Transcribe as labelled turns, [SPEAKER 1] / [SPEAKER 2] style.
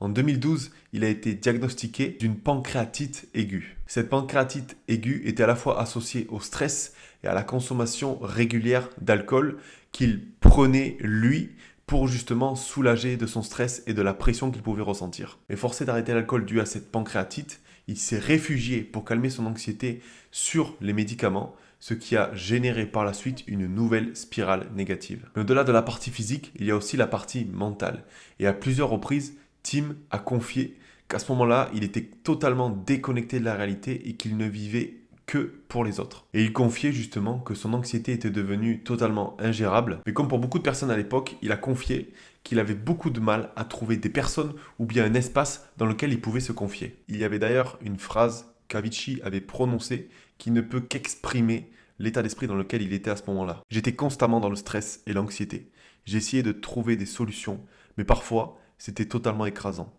[SPEAKER 1] En 2012, il a été diagnostiqué d'une pancréatite aiguë. Cette pancréatite aiguë était à la fois associée au stress et à la consommation régulière d'alcool qu'il prenait, lui, pour justement soulager de son stress et de la pression qu'il pouvait ressentir. Mais forcé d'arrêter l'alcool dû à cette pancréatite, il s'est réfugié pour calmer son anxiété sur les médicaments, ce qui a généré par la suite une nouvelle spirale négative. Mais au-delà de la partie physique, il y a aussi la partie mentale. Et à plusieurs reprises, Tim a confié qu'à ce moment-là, il était totalement déconnecté de la réalité et qu'il ne vivait que pour les autres. Et il confiait justement que son anxiété était devenue totalement ingérable. Mais comme pour beaucoup de personnes à l'époque, il a confié qu'il avait beaucoup de mal à trouver des personnes ou bien un espace dans lequel il pouvait se confier. Il y avait d'ailleurs une phrase qu'Avicii avait prononcée qui ne peut qu'exprimer l'état d'esprit dans lequel il était à ce moment-là. J'étais constamment dans le stress et l'anxiété. J'essayais de trouver des solutions, mais parfois, c'était totalement écrasant.